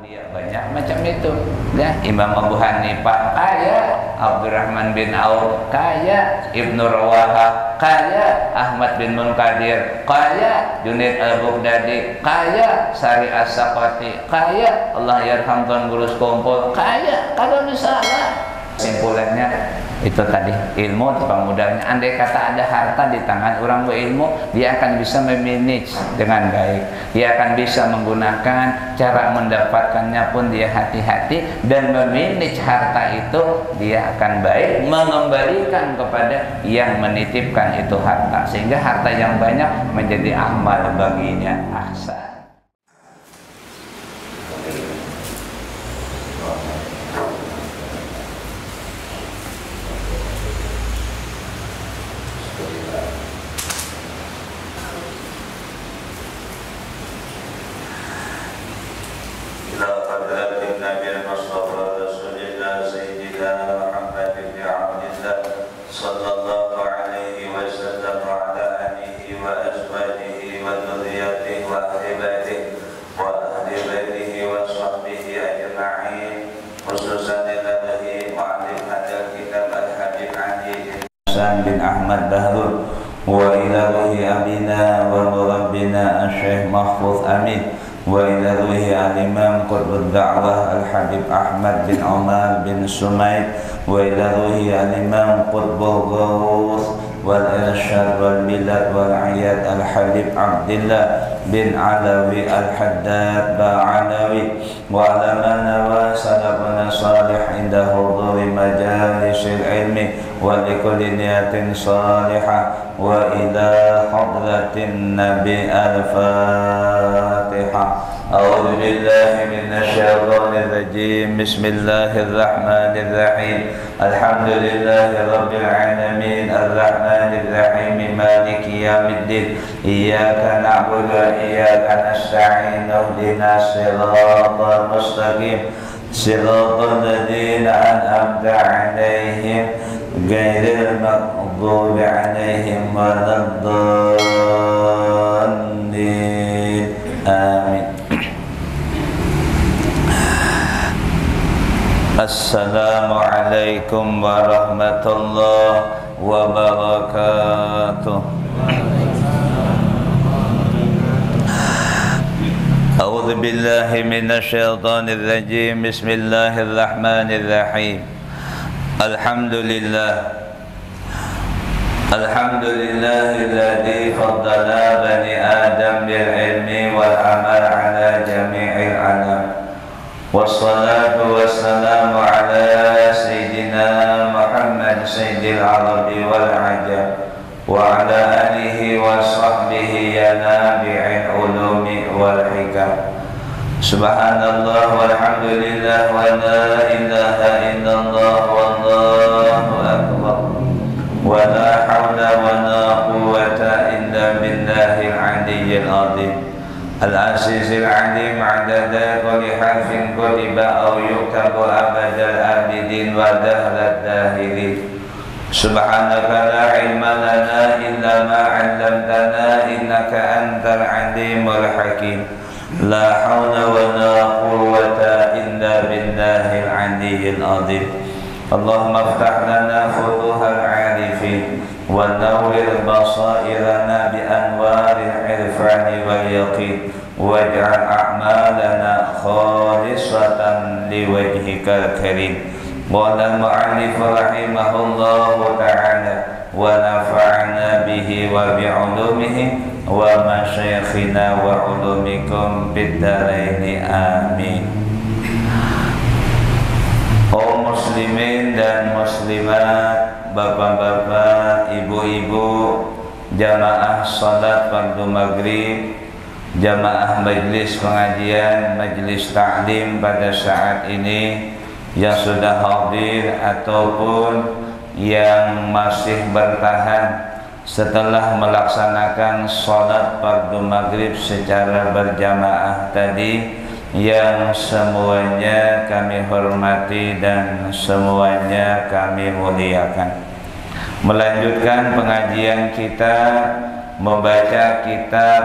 aulia banyak macam itu ya. Imam Abu Hanifah kaya, Abdurrahman bin Auf kaya, Ibnu Rawaha kaya, Ahmad bin Munkadir kaya, Junaid al-Baghdadi kaya, Sari as-Saqati kaya, Allah yarham Tuan Guru Skompol kaya. Kalau misalnya simpulannya itu tadi, ilmu pemudahnya. Andai kata ada harta di tangan orang berilmu, dia akan bisa memanage dengan baik, dia akan bisa menggunakan cara mendapatkannya pun dia hati-hati, dan memanage harta itu dia akan baik mengembalikan kepada yang menitipkan itu harta, sehingga harta yang banyak menjadi amal baginya. Ahsan. bin Ahmad Bahrul wa ila ruhi abina wa murabbina Syekh Mahfuz Amin wa ila ruhi al-imam qutbud da'wah al-habib Ahmad bin Umar bin Sumaid wa ila ruhi al-imam qutbul ghawus wal irsyad wal milad wal ayat al-habib Abdullah bin Alawi al-Haddad ba'alawi wa ala man wa salafana salih inda huduri majalisil ilmi wa likulli niyatin salihah wa ila hadratin nabi al-Fatihah. A'udzu billahi minasy syaithanir rajim. Bismillahirrahmanir rahim. Alhamdulillahi rabbil alamin arrahmanir rahim maliki yaumiddin. Iyyaka na'budu wa iyyaka nasta'in. Ihdinas siratal mustaqim. Siratal ladzina an'amta 'alaihim ghairil maghdubi 'alaihim waladdallin. Amin. Assalamualaikum warahmatullahi wabarakatuh. A'udzu billahi minasy syaithanir rajim. Bismillahirrahmanirrahim. Alhamdulillahilladzi faddala bani Adam bil ilmi wal amal ala jami'il alam. Wassalatu wassalamu ala sayyidina Muhammad sayyidil arabi wal ajam wa ala alihi wa sahbihi ya nabi'il ulumi wal hikam. Subhanallah walhamdulillah wa la ilaha illallah wallahu akbar wa la hawla wa la quwwata illa billahil aliyyil azim. Al-Azizil Alim adada kulli harfin kutiba aw yuktabu abadal abidin wa dahrad dahilin. Subhanaka la ilma lana illa ma 'allamtana innaka antal alimul hakim. La hawla wa la quwwata illa billahil aliyyil azim. Allahumma iftah lana futuhal 'arifin wa nawwir basairana bi anwaril irfani wal yaqin waj'al a'malana khalisatan liwajhikal karim. Qala al-mu'allif rahimahullahu ta'ala wa nafa'ana bihi wa bi'ulumihi wa masyayikhina wa ulumikum bid-dharaini amin. Kaum muslimin dan muslimat, bapak-bapak, ibu-ibu, jamaah salat fardu maghrib, jamaah majlis pengajian, majlis ta'lim pada saat ini, yang sudah hadir ataupun yang masih bertahan setelah melaksanakan salat fardu maghrib secara berjamaah tadi, yang semuanya kami hormati dan semuanya kami muliakan. Melanjutkan pengajian kita membaca kitab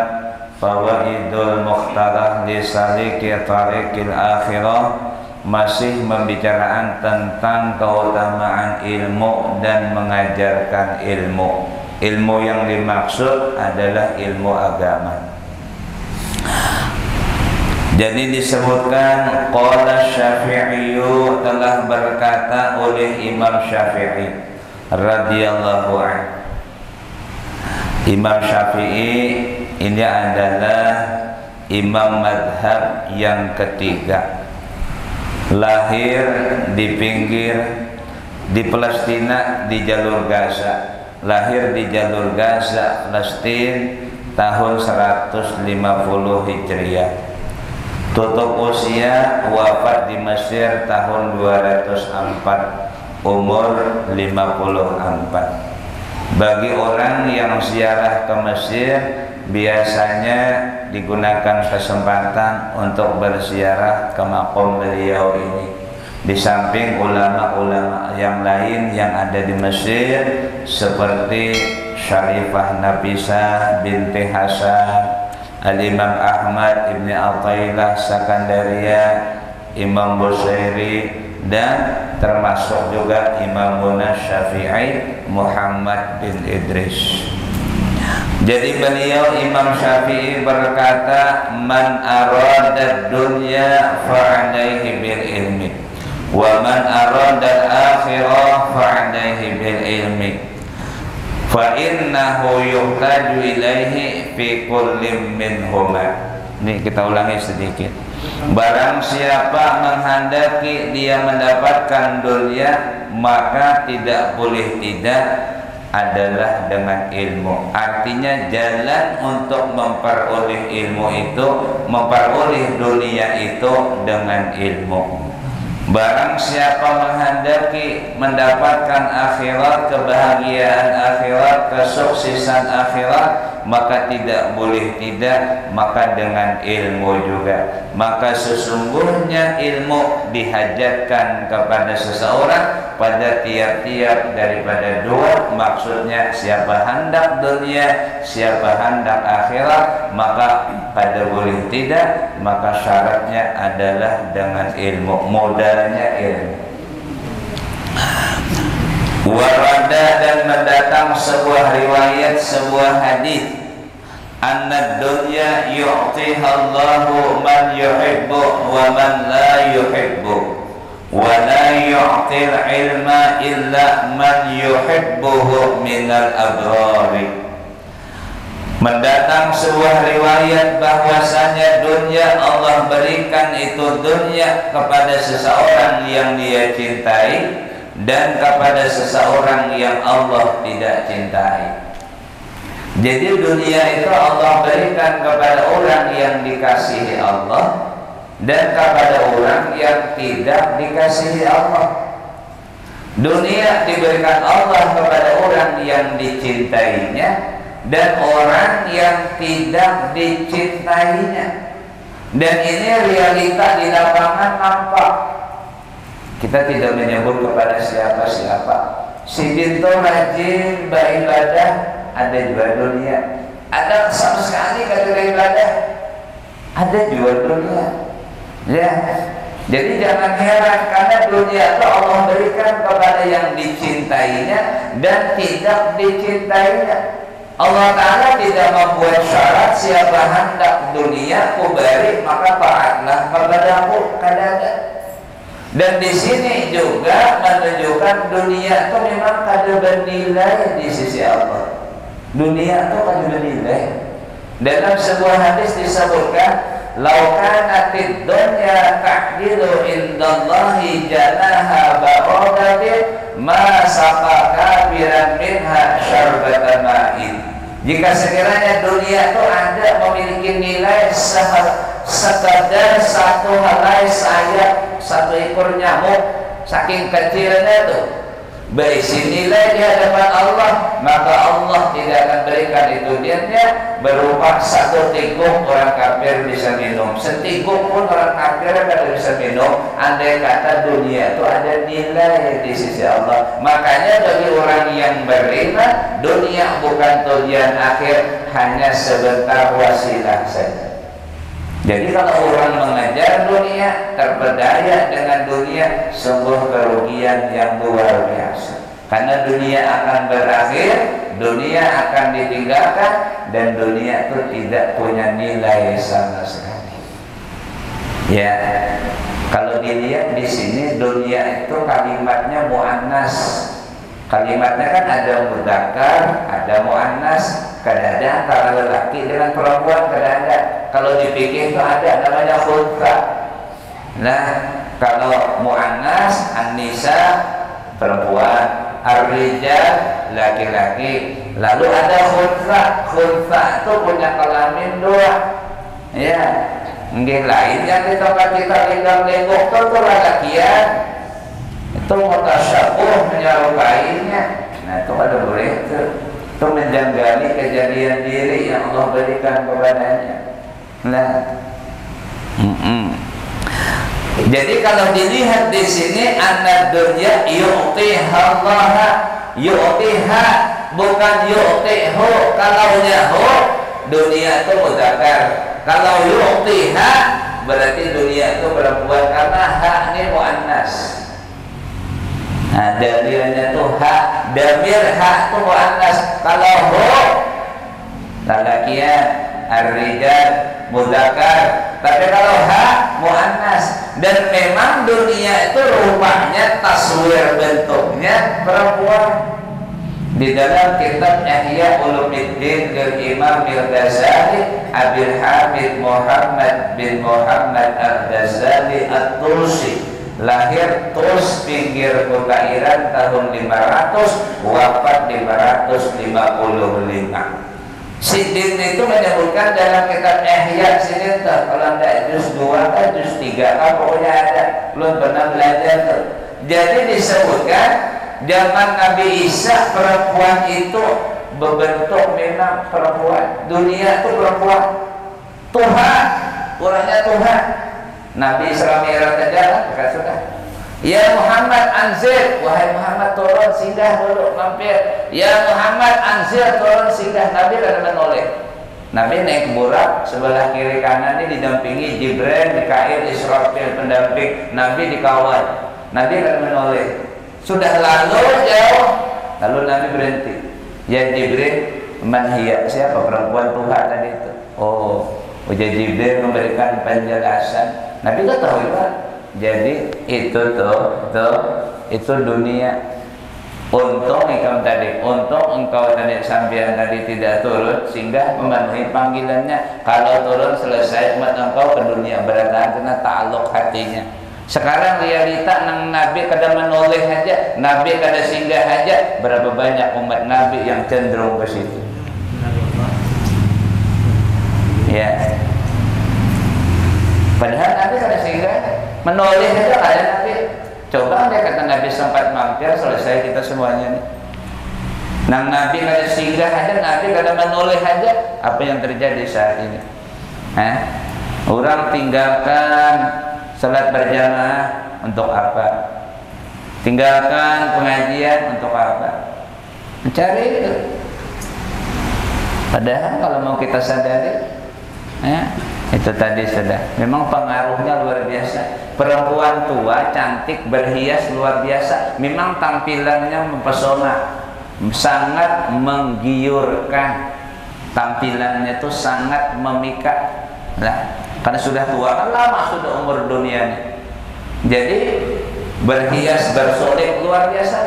Fawaidul Mukhtarah li saliki tariqil akhirah masih membicarakan tentang keutamaan ilmu dan mengajarkan ilmu. Ilmu yang dimaksud adalah ilmu agama. Jadi disebutkan qala Syafi'i, telah berkata oleh Imam Syafi'i radhiyallahu anhu. Imam Syafi'i ini adalah imam madhab yang ketiga. Lahir di pinggir di Palestina, di jalur Gaza. Lahir di jalur Gaza, Palestina tahun 150 Hijriah. Tutup usia, wafat di Mesir tahun 204, umur 54. Bagi orang yang ziarah ke Mesir, biasanya digunakan kesempatan untuk berziarah ke makom beliau ini. Di samping ulama-ulama yang lain yang ada di Mesir seperti Syarifah Nafisah binti Hasan, Al-Imam Ahmad Ibn Athaillah Sakandaria, Imam Busairi, dan termasuk juga Imam Syafi'i Muhammad bin Idris. Jadi beliau Imam Syafi'i berkata, man arada dunya fa'alaihi bil ilmi wa man arada al-akhirah fa'alaihi bil ilmi fa innahu yuhtaju ilaihi fi kulli minhuma. Ini kita ulangi sedikit. Barang siapa menghendaki dia mendapatkan dunia, maka tidak boleh tidak adalah dengan ilmu. Artinya jalan untuk memperoleh ilmu itu, memperoleh dunia itu dengan ilmu. Barang siapa menghendaki mendapatkan akhirat, kebahagiaan akhirat, kesuksesan akhirat, maka tidak boleh tidak, maka dengan ilmu juga. Maka sesungguhnya ilmu dihajatkan kepada seseorang pada tiap-tiap daripada dua. Maksudnya siapa hendak dunia, siapa hendak akhirat, maka pada boleh tidak, maka syaratnya adalah dengan ilmu. Modalnya ilmu. Warada, dan mendatang sebuah riwayat, sebuah hadis, anna dunya yu'tiha Allahu man yuhibbu wa man la yuhibbu wa la yu'til ilma illa man yuhibbuhu minal abrari. Mendatang sebuah riwayat bahwasanya dunia Allah berikan itu dunia kepada seseorang yang dia cintai dan kepada seseorang yang Allah tidak cintai. Jadi dunia itu Allah berikan kepada orang yang dikasihi Allah dan kepada orang yang tidak dikasihi Allah. Dunia diberikan Allah kepada orang yang dicintainya dan orang yang tidak dicintainya. Dan ini realita di lapangan nampak. Kita tidak menyebut kepada siapa-siapa. Si Dinto rajin beribadah, ada juga dunia. Ada sama sekali kata ibadah, ada juga dunia. Ya, jadi jangan heran karena dunia itu Allah berikan kepada yang dicintainya dan tidak dicintainya. Allah Ta'ala tidak membuat syarat siapa hendak dunia ku beri maka taatlah kepadaku, kadang-kadang. Dan di sini juga menunjukkan dunia itu memang kada bernilai di sisi Allah. Dunia itu kada bernilai. Dalam sebuah hadis disebutkan, "Lau kanatid dunya ta'dilu indallahi janaha ba'udatin ma saqa kafiran minha syarbata ma'in." Jika sekiranya dunia itu ada memiliki nilai sekadar satu helai sayap, satu ekor nyamuk, saking kecilnya itu, berisi nilai di hadapan Allah, maka Allah tidak akan berikan itu dia berupa satu tikung orang kafir bisa minum. Setikung pun orang kafir tidak bisa minum. Andai kata dunia itu ada nilai di sisi Allah. Makanya bagi orang yang beriman, dunia bukan tujuan akhir, hanya sebentar wasilah saja. Jadi kalau orang mengejar dunia, terpedaya dengan dunia, sungguh kerugian yang luar biasa. Karena dunia akan berakhir, dunia akan ditinggalkan, dan dunia itu tidak punya nilai sama sekali. Ya, kalau dilihat di sini dunia itu kalimatnya muannas. Kalimatnya kan ada mudzakkar, ada muannas, kadang-kadang antara lelaki dengan perempuan, kadang-kadang kalau dipikir itu ada namanya khutbah. Nah, kalau muannas, an-nisa perempuan, ar-rijal laki-laki. Lalu ada khutbah. Khutbah itu punya kelamin dua. Ya, nggih lain yang di tempat kita tinggal lenggok itu lelakian. Itu mutasyabuh menyerupainya. Nah, itu ada boleh itu menjanggali kejadian diri yang Allah berikan kepadanya. Nah, jadi kalau dilihat di sini, anad dunya yu'tiha Allah, yu'tiha bukan yu'tihu. Kalau nyahu dunia itu mudzakkar, kalau yu'tiha berarti dunia itu perempuan, karena ha ini muannas. Nah, dalilnya tuh ha, damir ha itu muannas. Kalau hu lelakian, ar-rijal mudzakkar. Tapi kalau ha muannas, dan memang dunia itu rupanya taswir bentuknya perempuan. Di dalam kitab Ihya Ulumuddin Imam Al-Ghazali, Abil Hamid Muhammad bin Muhammad Al-Ghazali At-Tursi, lahir Turs pinggir kota Iran tahun 500, wafat 555. Sidin itu menyebutkan dalam kitab Ihya sini, kalau tidak juz 2 kan juz 3 pokoknya ada, belum pernah belajar tuh. Jadi disebutkan zaman Nabi Isa perempuan itu berbentuk memang perempuan, dunia itu perempuan. Tuhan, orangnya Tuhan. Nabi Isra Mi'raj saja kan sudah. Ya Muhammad anzir, wahai Muhammad turun singgah dulu mampir. Ya Muhammad anzir turun singgah. Nabi ada menoleh. Nabi naik burak, sebelah kiri kanan ini didampingi Jibril, Mikail, Israfil pendamping. Nabi dikawal. Nabi ada menoleh. Sudah lalu jauh, lalu Nabi berhenti. Ya Jibril, man hiya, siapa perempuan Tuhan tadi itu? Oh, ujar Jibril memberikan penjelasan. Nabi tak tahu Pak. Jadi itu itu dunia. Untung engkau tadi sampean tadi tidak turun sehingga memenuhi panggilannya. Kalau turun selesai umat engkau ke dunia berada kena ta'alluq hatinya. Sekarang realita nang Nabi kada menoleh aja, Nabi kada singgah aja, berapa banyak umat Nabi yang cenderung ke situ. Ya. Padahal Nabi kada singgah, menoleh aja kada Nabi. Coba deh kata Nabi sempat mampir, selesai kita semuanya nih. Nang Nabi kada singgah aja, Nabi kada menoleh aja, apa yang terjadi saat ini? Orang tinggalkan salat berjamaah untuk apa? Tinggalkan pengajian untuk apa? Mencari itu. Padahal kalau mau kita sadari, itu tadi sudah. Memang pengaruhnya luar biasa. Perempuan tua, cantik, berhias luar biasa. Memang tampilannya mempesona, sangat menggiurkan. Tampilannya itu sangat memikat. Nah, karena sudah tua kan lama sudah umur dunianya. Jadi berhias bersolek luar biasa.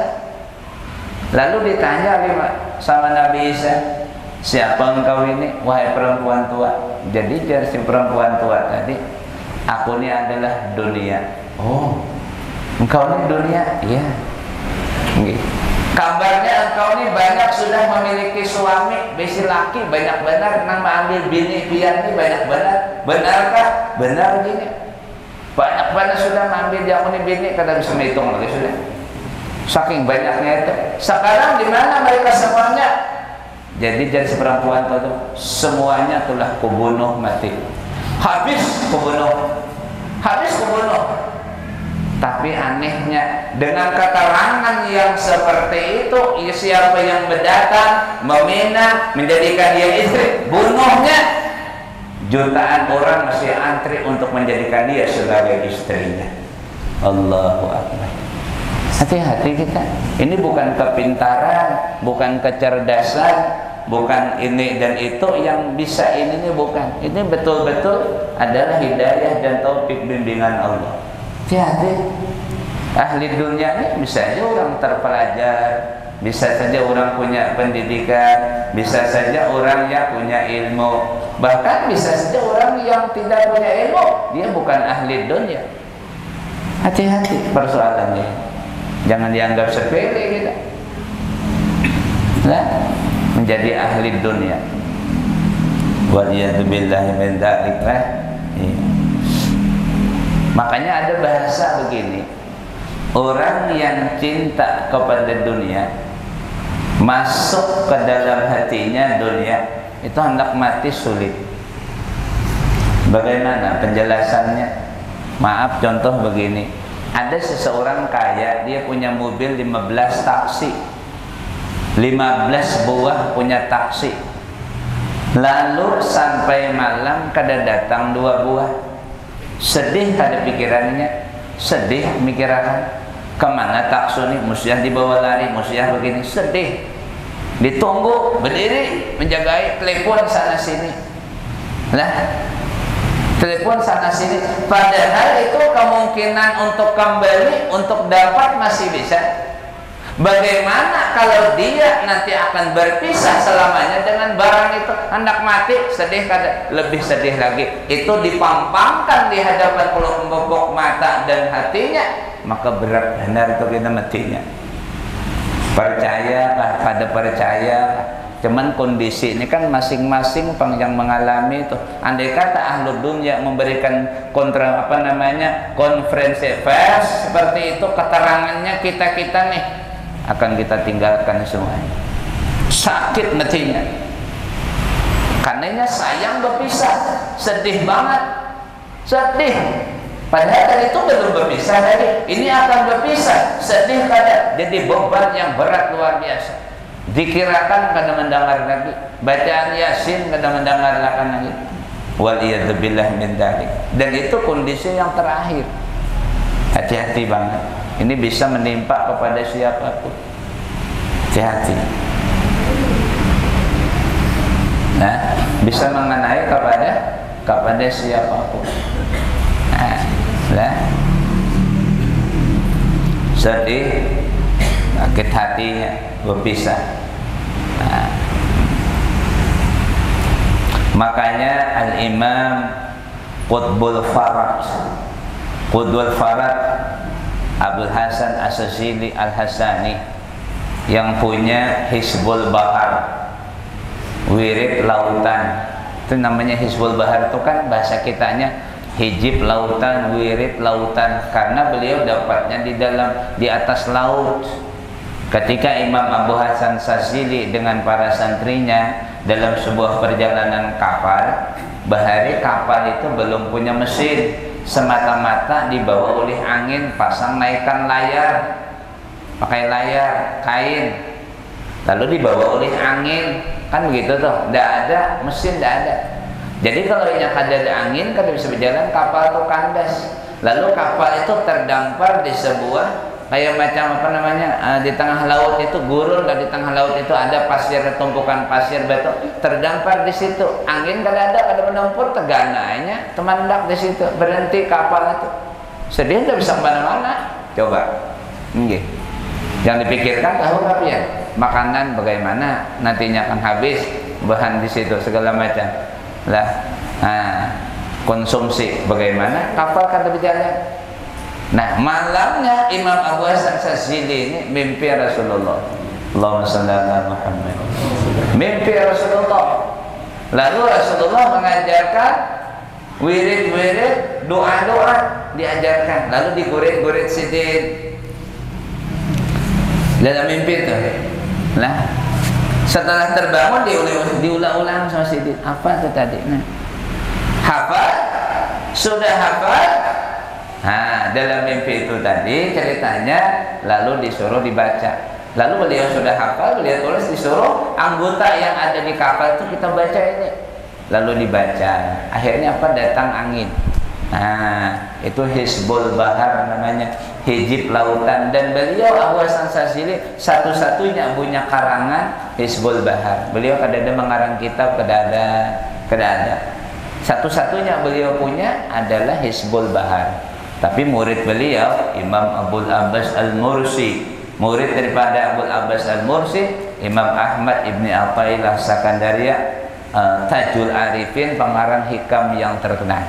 Lalu ditanya sama Nabi Isa, siapa engkau ini wahai perempuan tua? Jadi dari si perempuan tua tadi, aku ini adalah dunia. Oh, engkau ini dunia? Iya. Kabarnya engkau ini banyak sudah memiliki suami, besi laki banyak benar, nama ambil bini pian ini banyak benar. Benarkah? Benar gini. Banyak benar sudah mengambil jamu ini bini, kada bisa menghitung lagi sudah. Saking banyaknya itu. Sekarang di mana mereka semuanya? Jadi seperempuan itu semuanya telah kubunuh mati. Habis kubunuh. Tapi anehnya, dengan keterangan yang seperti itu, siapa yang berdatang, meminang, menjadikan dia istri, bunuhnya. Jutaan orang masih antri untuk menjadikan dia sebagai istrinya. Allahu Akbar. Hati-hati kita. Ini bukan kepintaran, bukan kecerdasan, bukan ini dan itu yang bisa ini bukan. Ini betul-betul adalah hidayah dan taufik bimbingan Allah. Hati-hati. Ahli dunia ini bisa saja orang terpelajar, bisa saja orang punya pendidikan, bisa saja orang yang punya ilmu, bahkan bisa saja orang yang tidak punya ilmu, dia bukan ahli dunia. Hati-hati persoalannya. Jangan dianggap sepele kita. Nah, menjadi ahli dunia. Waliyadzubillahi min dzalik. Makanya ada bahasa begini, orang yang cinta kepada dunia, masuk ke dalam hatinya dunia, itu hendak mati sulit. Bagaimana penjelasannya? Maaf, contoh begini, ada seseorang kaya, dia punya mobil 15 taksi, 15 buah punya taksi. Lalu sampai malam kada datang 2 buah. Sedih kada pikirannya, sedih mikirakan kemana taksu nih, musyah dibawa lari, musyah begini, sedih. Ditunggu, berdiri, menjagai, telepon sana sini. Lah, telepon sana sini. Padahal itu kemungkinan untuk kembali, untuk dapat masih bisa. Bagaimana kalau dia nanti akan berpisah selamanya dengan barang itu? Hendak mati, sedih kada? Lebih sedih lagi. Itu dipampangkan di hadapan pelupuk mata dan hatinya, maka berat benar itu kita matinya. Percaya pada percaya. Cuman kondisi ini kan masing-masing yang mengalami itu. Andai kata ahlu dunia memberikan konferensi pers seperti itu, keterangannya kita nih akan kita tinggalkan semuanya. Sakit matinya. Karenanya sayang berpisah, sedih banget, sedih. Padahal tadi itu belum berpisah tadi, ini akan berpisah, sedih kada. Jadi beban yang berat luar biasa. Dikirakan kada mendengar lagi, bacaan Yasin kada mendengar lagi. Waliyadzubillah min dzalik. Dan itu kondisi yang terakhir. Hati-hati banget. Ini bisa menimpa kepada siapapun. Hati-hati. Nah, bisa mengenai kepada siapapun. Nah, sedih, sakit hatinya, berpisah. Nah, makanya Al-Imam Qutbul Farad Abdul Hasan As-Sazili Al-Hasani yang punya Hizbul Bahar, wirid lautan. Itu namanya Hizbul Bahar, itu kan bahasa kitanya hijib lautan, wirid lautan, karena beliau dapatnya di atas laut. Ketika Imam Abu Hasan Sazili dengan para santrinya dalam sebuah perjalanan kapal, bahari kapal itu belum punya mesin, semata-mata dibawa oleh angin, pasang naikkan layar, pakai layar kain, lalu dibawa oleh angin, kan begitu tuh, tidak ada mesin, tidak ada. Jadi kalau yang ada angin, kada bisa berjalan, kapal itu kandas. Lalu kapal itu terdampar di sebuah kayak macam di tengah laut itu gurun, dan di tengah laut itu ada pasir, tumpukan pasir batu, terdampar di situ. Angin kada ada, kada mendampur, tegananya temandak di situ, berhenti kapal itu. Sedih, tidak bisa kemana-mana. Coba, yang dipikirkan tahu apa ya? Makanan bagaimana nantinya akan habis, bahan di situ segala macam. Lah, konsumsi bagaimana? Kapal kada berjalan. Nah, malamnya Imam Abu Hasan Sazili ini mimpi Rasulullah. Allahumma shalli ala Muhammad. Mimpi Rasulullah. Lalu Rasulullah mengajarkan wirid-wirid, doa-doa diajarkan. Lalu digurit-gurit sidin. dalam mimpi itu. Nah, setelah terbangun diulang-ulang sama Sidin. Apa itu tadi? Nah, hafal? Sudah hafal? Nah, dalam mimpi itu tadi ceritanya, lalu disuruh dibaca. Lalu beliau sudah hafal, beliau tulis, disuruh anggota yang ada di kapal itu kita baca ini. Lalu dibaca. Akhirnya apa? Datang angin. Nah, itu Hizbul Bahar namanya, hijib lautan. Dan beliau Abu Hasan Sazili satu-satunya punya karangan Hizbul Bahar. Beliau kadang-kadang mengarang kitab, kadang-kadang satu-satunya beliau punya adalah Hizbul Bahar. Tapi murid beliau Imam Abul Abbas Al-Mursi, murid daripada Abul Abbas Al-Mursi, Imam Ahmad Ibni Athaillah Sakandaria, Tajul Arifin, pengarang hikam yang terkenal.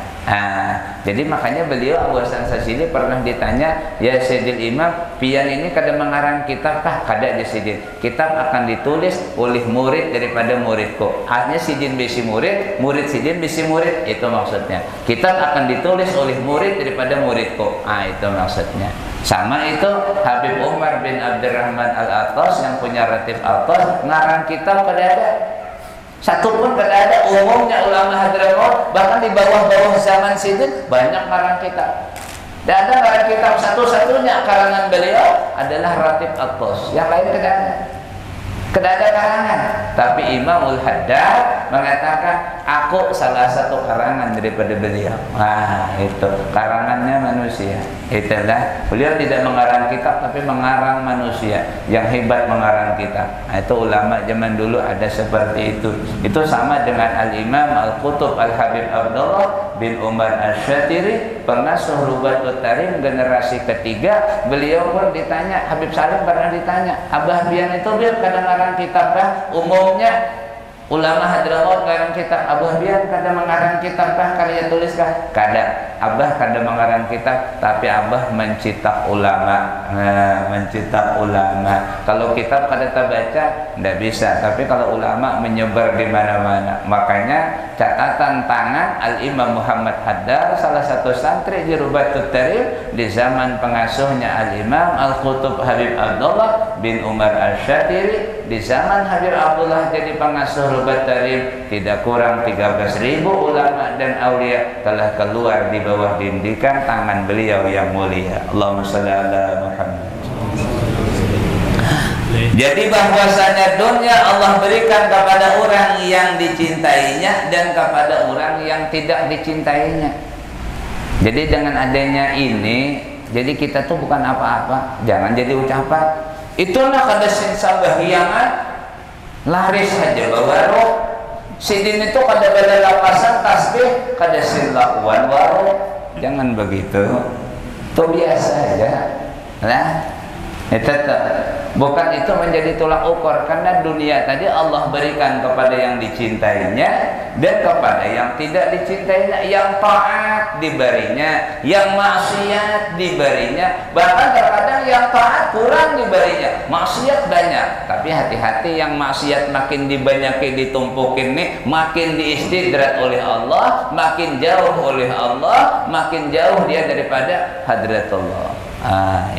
Jadi makanya beliau Abu Hasan Sazili pernah ditanya, ya Sayyidil Imam, pian ini kada mengarang kitab kah? Kada di Sidin. Kitab akan ditulis oleh murid daripada muridku. Artinya Sidin bisi murid, murid Sidin bisi murid, itu maksudnya. Kitab akan ditulis oleh murid daripada muridku. Itu maksudnya. Sama itu Habib Umar bin Abdurrahman Al-Attas yang punya Ratib Attas, ngarang kitab kada ada. Satu pun tidak ada. Umumnya ulama Hadramaut, bahkan di bawah-bawah zaman Sidin banyak karang kitab. Tidak ada karang kitab, satu-satunya karangan beliau adalah Ratib Attas. Yang lain tidak ada. Tidak ada karangan. Tapi Imamul Haddad mengatakan, aku salah satu karangan daripada beliau. Itu karangannya manusia. Itulah, beliau tidak mengarang kitab, tapi mengarang manusia. Yang hebat mengarang kitab. Itu ulama zaman dulu ada seperti itu. Itu sama dengan Al-Imam Al-Qutub Al-Habib Abdullah bin Umar Asy-Syatiri, pernah Suhrubatul Tarim generasi ketiga. Beliau pun ditanya, Habib Salim pernah ditanya, Abah Bian itu biar kadang ngarang kitab kah? Umumnya ulama Hadramaut ngarang kitab. Abah Bian kada mengarang kitab kah? Karya tulis kah? Kada. Abah kada mengarang kitab, tapi Abah mencetak ulama. Mencetak ulama. Kalau kitab kada terbaca, tidak bisa. Tapi kalau ulama menyebar di mana-mana. Makanya catatan tangan Al-Imam Muhammad Haddad, salah satu santri di Rubatul Tarim di zaman pengasuhnya Al-Imam Al-Qutub Habib Abdullah bin Umar Asy-Syatiri. Di zaman Habib Abdullah jadi pengasuh Rubatul Tarim, tidak kurang 13.000 ulama dan aulia telah keluar di bawah didikan tangan beliau yang mulia. Allahumma shalli ala Muhammad. Jadi bahwasanya dunia Allah berikan kepada orang yang dicintainya dan kepada orang yang tidak dicintainya. Jadi dengan adanya ini, jadi kita tuh bukan apa-apa. Jangan jadi ucapan. Itulah kada sin sabahiangan laris saja bawa roh. Sidin itu kada beda lapasan tasbih, kada sin lakuan waro. Jangan begitu. Itu biasa aja. Nah, bukan itu menjadi tolak ukur, karena dunia tadi Allah berikan kepada yang dicintainya dan kepada yang tidak dicintainya. Yang taat diberinya, yang maksiat diberinya, bahkan terkadang yang taat kurang diberinya, maksiat banyak. Tapi hati-hati, yang maksiat makin dibanyaki ditumpukin nih, makin diistidrat oleh Allah, makin jauh oleh Allah, makin jauh dia daripada hadratullah.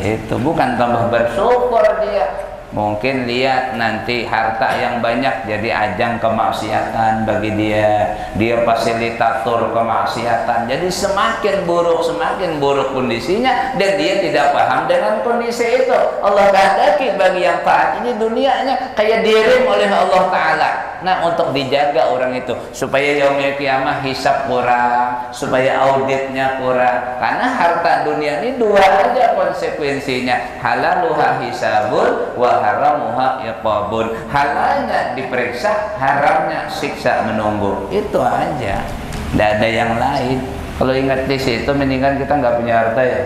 Itu bukan tambah bersyukur dia. Mungkin lihat nanti harta yang banyak jadi ajang kemaksiatan bagi dia. Dia fasilitator kemaksiatan. Jadi semakin buruk kondisinya, dan dia tidak paham dengan kondisi itu. Allah kehendaki bagi yang taat ini dunianya kayak dirim oleh Allah Ta'ala. Nah, untuk dijaga orang itu supaya yaumul kiamah hisab kurang, supaya auditnya kurang. Karena harta dunia ini dua aja konsekuensinya, halaluha hisabun wa haramuha iqabun. Halalnya diperiksa, haramnya siksa menunggu. Itu aja, tidak ada yang lain. Kalau ingat di situ, mendingan kita nggak punya harta ya.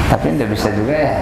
Tapi tidak bisa juga ya.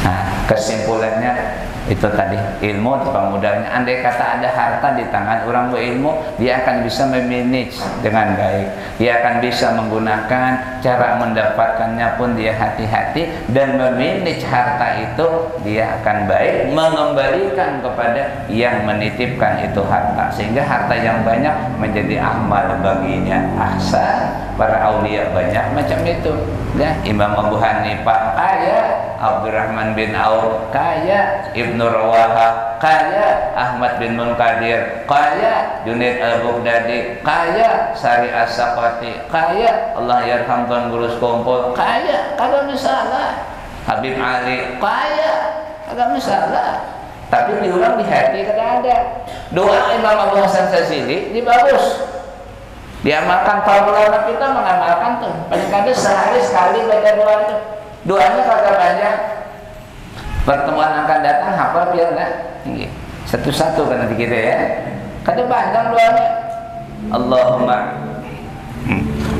Nah, kesimpulannya itu tadi, ilmu pemudahnya. Andai kata ada harta di tangan orang berilmu, dia akan bisa memanage dengan baik. Dia akan bisa menggunakan, cara mendapatkannya pun dia hati-hati, dan memanage harta itu dia akan baik, mengembalikan kepada yang menitipkan itu harta, sehingga harta yang banyak menjadi amal baginya. Ahsan, para aulia banyak macam itu. Ya, Imam Abu Hanifah kaya, Abdurrahman bin Auf kaya, Ibnu Rawaha kaya, Ahmad bin Munkadir kaya, Junaid al-Baghdadi kaya, Sari as-Saqati kaya, Allah yarham Tuan Gurus Kumpul kaya, kagak masalah. Habib Ali kaya, kagak masalah. Tapi diulang di hati kagak ada. Doa Imam Abu Hasan Sazili ini bagus, diamalkan. Para ulama kita mengamalkan tuh, paling kadang sehari sekali baca doa itu. Doanya kagak banyak. Pertemuan akan datang hafal biar enggak satu-satu kan nanti kita ya. Kadang banyak doanya.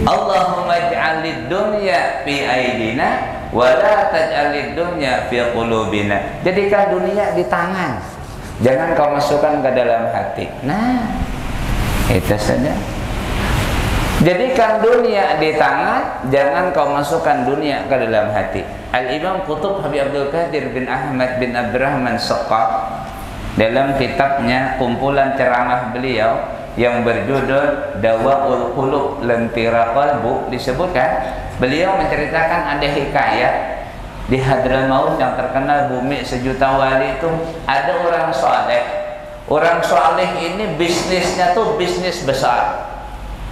Allahumma ij'alid dunya fi aidina wa la taj'alid dunya fi qulubina. Jadikan dunia di tangan, jangan kau masukkan ke dalam hati. Nah, itu saja. Jadikan dunia di tangan, jangan kau masukkan dunia ke dalam hati. Al-Imam Qutb Habib Abdul Qadir bin Ahmad bin Abdurrahman Saqaf dalam kitabnya kumpulan ceramah beliau yang berjudul Dawaul Qulub Lentira Qalbu disebutkan, beliau menceritakan ada hikayat di Hadramaut yang terkenal bumi sejuta wali itu ada orang saleh. Orang saleh ini bisnisnya tuh bisnis besar.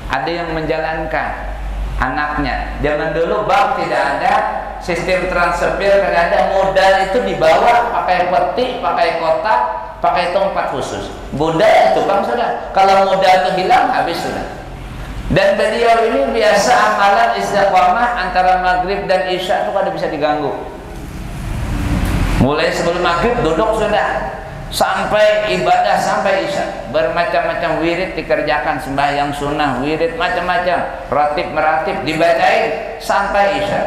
Ada yang menjalankan anaknya. Zaman dulu bank tidak ada, sistem transfer tidak ada, modal itu dibawa pakai peti, pakai kotak, pakai tongkat khusus. Budaya itu bang sudah. Kalau modal itu hilang habis sudah. Dan beliau ini biasa amalan istiqomah antara maghrib dan isya itu kada bisa diganggu. Mulai sebelum maghrib duduk sudah, sampai ibadah sampai isya, bermacam-macam wirid dikerjakan, sembahyang sunnah, wirid macam-macam, ratib meratib dibacain sampai isya.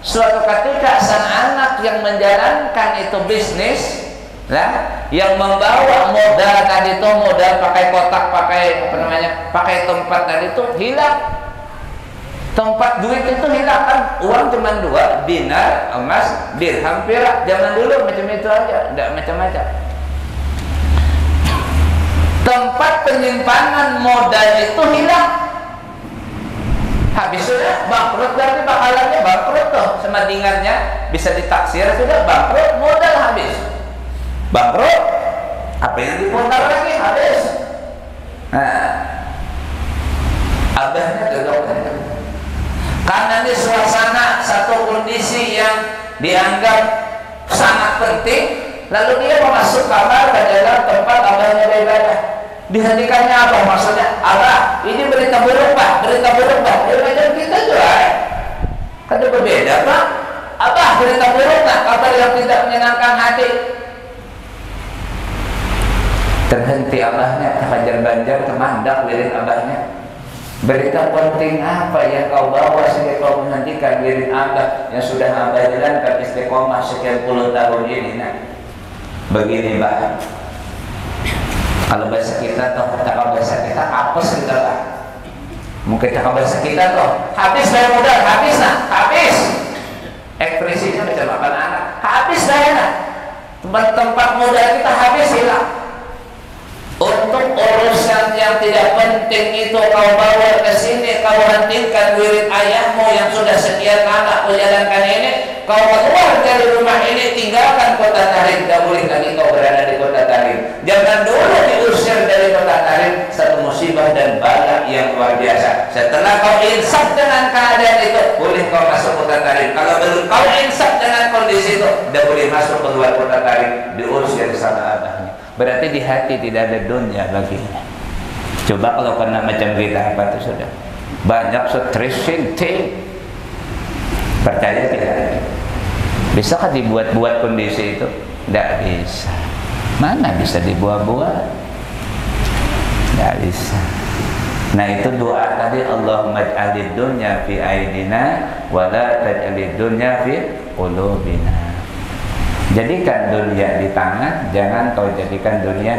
Suatu ketika sang anak yang menjalankan itu bisnis, yang membawa modal tadi itu, modal pakai kotak, pakai apa namanya, pakai tempat tadi itu hilang. Tempat duit itu hilang, kan uang cuma dua, dinar, emas, dirham, perak. Zaman dulu macam itu aja, tidak macam-macam. Tempat penyimpanan modal itu hilang. Habis sudah bangkrut, berarti bakalannya bangkrut tuh. Semadingannya bisa ditaksir sudah bangkrut, modal habis. Bangkrut, apa yang diputar lagi habis. Nah, abahnya duduk. Karena ini suasana satu kondisi yang dianggap sangat penting, lalu dia mau masuk kamar ke dalam tempat abahnya beribadah. Dihentikannya apa maksudnya? Abah, ini berita buruk pak, berita buruk pak. Ya macam kita juga, kan berbeda pak. Abah, berita buruk pak, kabar yang tidak menyenangkan hati. Terhenti abahnya, hajar banjar, kemandak wirid abahnya. Berita penting apa yang kau bawa sehingga kau menghentikan wirid abah yang sudah abah jalankan istiqomah sekian puluh tahun ini? Nah, begini bah. Kalau bahasa kita tuh, kalau bahasa kita apes kita lah. Mungkin kalau bahasa kita tuh, habis saya modal, habis nah, habis. Ekspresinya macam apa anak? Habis saya nah. Tempat-tempat modal kita habis hilang. Untuk urusan yang tidak penting itu kau bawa ke sini, kau hentikan wirid ayahmu yang sudah sekian lama kau jalankan ini, kau keluar dari rumah ini, tinggalkan kota Tarim, tidak boleh lagi kau berada di kota Tarim. Jangan dulu diusir dari kota Tarim, satu musibah dan bala yang luar biasa. Setelah kau insaf dengan keadaan itu, boleh kau masuk kota Tarim. Kalau belum kau insaf dengan kondisi itu, tidak boleh masuk keluar kota Tarim, diusir sama abahnya. Berarti di hati tidak ada dunia lagi. Coba kalau kena macam kita apa itu sudah banyak stressing thing. Percaya tidak? Bisakah dibuat-buat kondisi itu? Tidak bisa. Mana bisa dibuat-buat? Tidak bisa. Nah itu doa tadi, Allahumma ij'alid dunya fi aidina wa la taj'alid dunya fi qulubina. Jadikan dunia di tangan, jangan kau jadikan dunia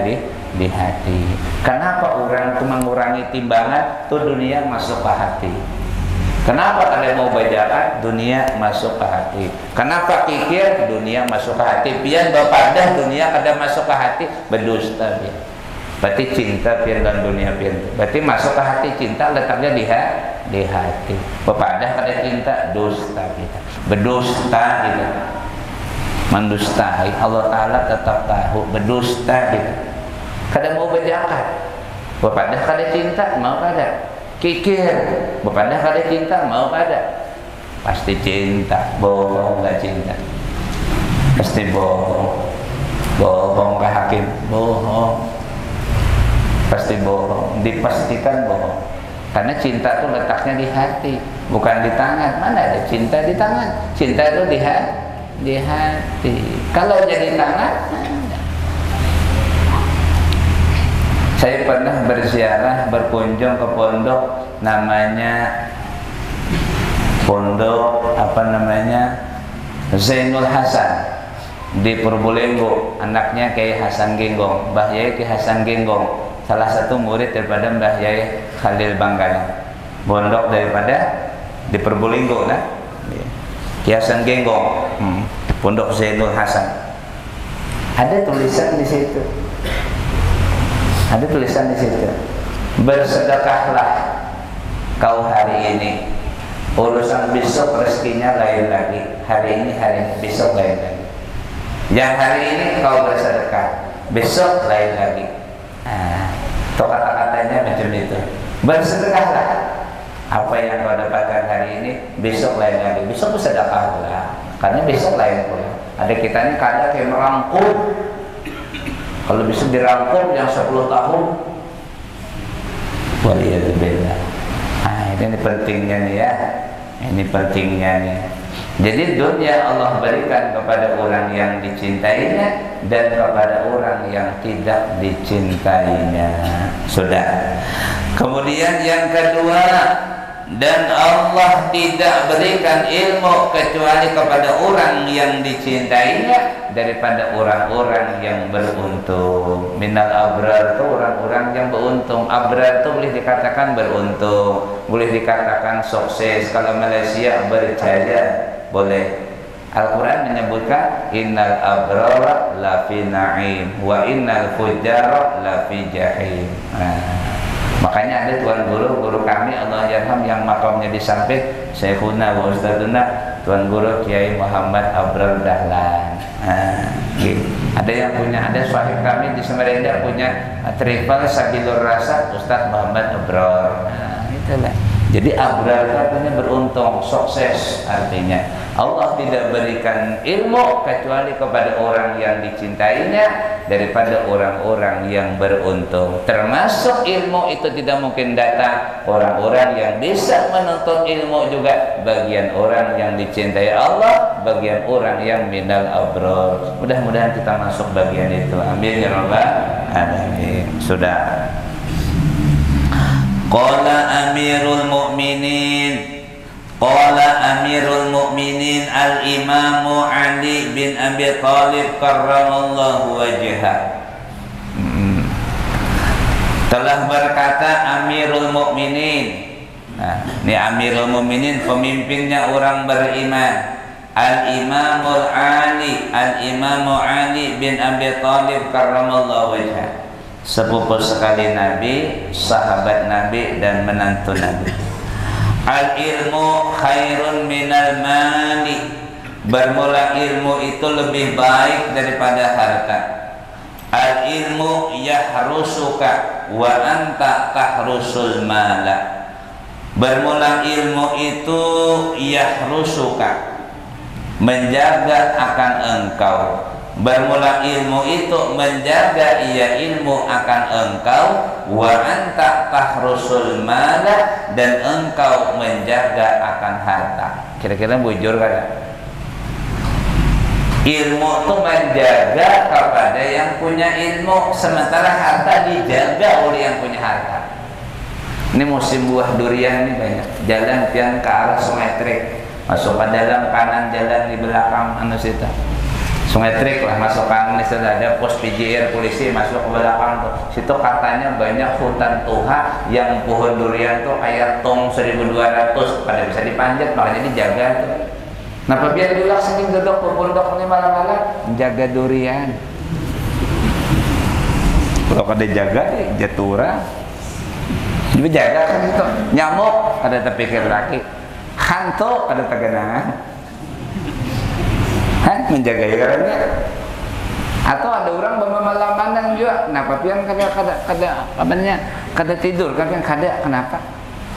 di hati. Kenapa orang itu mengurangi timbangan? Tuh dunia masuk ke hati. Kenapa ada mau bajakan? Dunia masuk ke hati. Kenapa kikir? Dunia masuk ke hati. Pian bapak dah dunia kada masuk ke hati, berdusta dia. Berarti cinta pian dan dunia pian. Berarti masuk ke hati, cinta letaknya di hati. Bapak dah kada cinta, dusta kita. Berdusta kita. Mendustai. Allah Ta'ala tetap tahu berdusta kita. Kada mau bajakan. Bapak dah kada cinta, mau kada? Kikir, bapak dah kada cinta, mau kada? Pasti cinta, bohong gak cinta. Pasti bohong. Bohong ke hakim, bohong. Pasti bohong, dipastikan bohong. Karena cinta itu letaknya di hati, bukan di tangan. Mana ada cinta di tangan? Cinta itu di hati. Kalau jadi tangan, saya pernah berziarah, berkunjung ke pondok namanya pondok Zainul Hasan di Purbolinggo. Anaknya Kiai Hasan Genggong, Mbah Yai Kiai Hasan Genggong, salah satu murid daripada Mbah Yai Khalil Bangkalan. Pondok daripada di Purbolinggo lah. Kiai Hasan Genggong, pondok Zainul Hasan. Ada tulisan di situ. Ada tulisan di situ. Bersedekahlah kau hari ini. Urusan besok rezekinya lain lagi. Hari ini, besok lain lagi. Yang hari ini kau bersedekah, besok lain lagi. Kata-katanya macam itu. Bersedekahlah. Apa yang kau dapatkan hari ini, besok lain lagi. Besok bersedekahlah. Karena besok lain pula. Ada kita ini kadang kayak merangkum. Kalau bisa dirangkum yang 10 tahun, waliyadzubillah. Ini pentingnya nih ya. Ini pentingnya nih. Jadi dunia Allah berikan kepada orang yang dicintainya dan kepada orang yang tidak dicintainya. Sudah. Kemudian yang kedua, dan Allah tidak berikan ilmu kecuali kepada orang yang dicintainya daripada orang-orang yang beruntung. Minal abrar itu orang-orang yang beruntung. Abrar itu boleh dikatakan beruntung, boleh dikatakan sukses. Kalau Malaysia berjaya, boleh. Al-Quran menyebutkan innal abrara lafi na'im wa innal fujjara lafi jahim. Makanya ada tuan guru kami Allah yarham yang makamnya di samping Syekhuna wa Ustaduna Tuan Guru Kiai Muhammad Abrar Dahlan. Gitu. Ada yang punya, ada sahib kami di Samarinda punya travel Sabilur Rasa Ustadz Muhammad Abrar. Itulah. Jadi abrar artinya beruntung, sukses artinya. Allah tidak berikan ilmu kecuali kepada orang yang dicintainya daripada orang-orang yang beruntung. Termasuk ilmu itu tidak mungkin datang orang-orang yang bisa menuntut ilmu juga bagian orang yang dicintai Allah, bagian orang yang minal abrar. Mudah-mudahan kita masuk bagian itu. Amin ya rabbal alamin. Sudah. Qala Amirul Mu'minin Al-Imamu Ali bin Abi Thalib karramallahu wajhah. Telah berkata Amirul Mu'minin. Ini Amirul Mu'minin pemimpinnya orang beriman. Al-Imamu Ali bin Abi Thalib karramallahu wajhah. Sepupu sekali Nabi, sahabat Nabi dan menantu Nabi. Al-ilmu khairun minal mali. Bermula ilmu itu lebih baik daripada harta. Al-ilmu yahrusuka wa anta tahrusul mala. Bermula ilmu itu yahrusuka, menjaga akan engkau. Bermula ilmu itu menjaga ia ilmu akan engkau. Wa anta tahrusul mala, dan engkau menjaga akan harta. Kira-kira bujur kan? Ilmu itu menjaga kepada yang punya ilmu, sementara harta dijaga oleh yang punya harta. Ini musim buah durian ini banyak. Jalan pian ke arah Sungai Trek, masuk ke dalam kanan, jalan di belakang anu situ. Sungai Trik lah, masuk kang ini sudah ada pos PJR polisi masuk ke belakang tuh. Situ katanya banyak hutan tuha yang pohon durian tuh kayak tong 1200 pada bisa dipanjat, makanya dijaga tuh. Napa biar dulu sering duduk pondok ini malam-malam menjaga durian. Kalau kada jaga jatura. Dijaga kan itu nyamuk kada terpikir lagi. Hantu kada teganangan. Menjaga ikannya. Atau ada orang bermalam-malam juga, kenapa pian kada tidur, kan kada kenapa?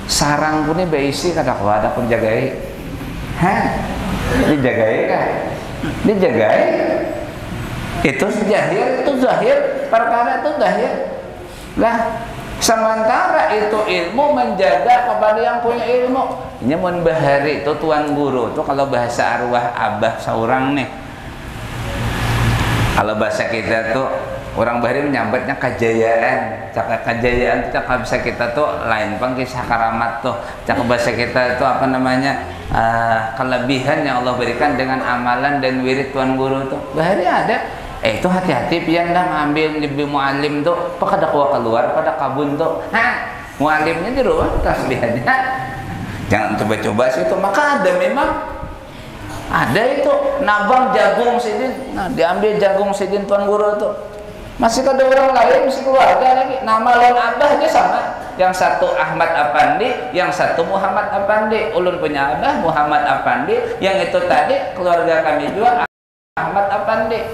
Sarang pun beisi kada kuada pun jagai. Dijagai kan? Dijagai. Itu zahir, perkara itu zahir. Lah, sementara itu ilmu menjaga kepada yang punya ilmu. Ini mun bahari itu tuan guru tuh kalau bahasa arwah abah seorang nih. Kalau bahasa kita tuh orang bahari menyambatnya kejayaan. Cakap kejayaan itu cakap bahasa kita tuh lain pang kisah karamat tuh. Cakap bahasa kita tuh apa namanya? Kelebihan yang Allah berikan dengan amalan dan wirid tuan guru tuh. Bahari ada. Itu hati-hati pian dah ngambil lebih mualim tuh. Pada keluar pada kabun tuh. Mualimnya di rumah tasbihannya. Jangan coba-coba situ, maka ada memang ada itu nabang jagung sidin, nah diambil jagung sidin tuan guru tuh. Masih ada orang lain, masih keluarga lagi. Nama lawan abahnya sama. Yang satu Ahmad Apandi, yang satu Muhammad Apandi. Ulun punya abah Muhammad Apandi, yang itu tadi keluarga kami juga Ahmad Apandi.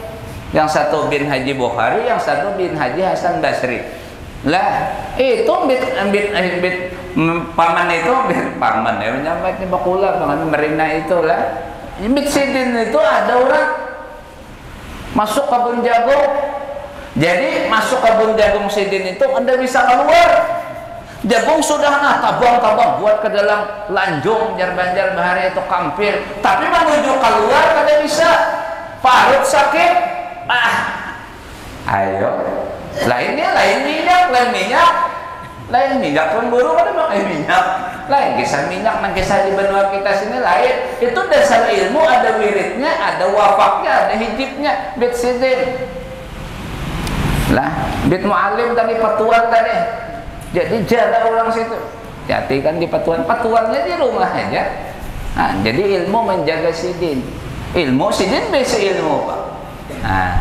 Yang satu bin Haji Bukhari, yang satu bin Haji Hasan Basri. Lah itu bit paman itu paman ya menyampaikan bakula paman merina itulah bit sidin itu ada orang masuk kebun jagung. Jadi masuk kebun jagung sidin itu Anda bisa keluar. Jagung sudah tabang buat ke dalam lanjung jar-banjar bahari itu kampir, tapi menuju keluar kada bisa. Parut sakit. Ayo. Lain minyak pun buru pada pakai minyak. Lain kisah minyak dan kisah di benua kita sini lain. Itu dasar ilmu, ada wiridnya, ada wafaknya, ada hijibnya, bit sidin. Lah, bit mu'alim tadi petuan tadi. Jadi jaga orang situ. Jadi kan di petuannya di rumah aja. Nah, jadi ilmu menjaga sidin. Ilmu sidin biasa ilmu, Pak. Nah,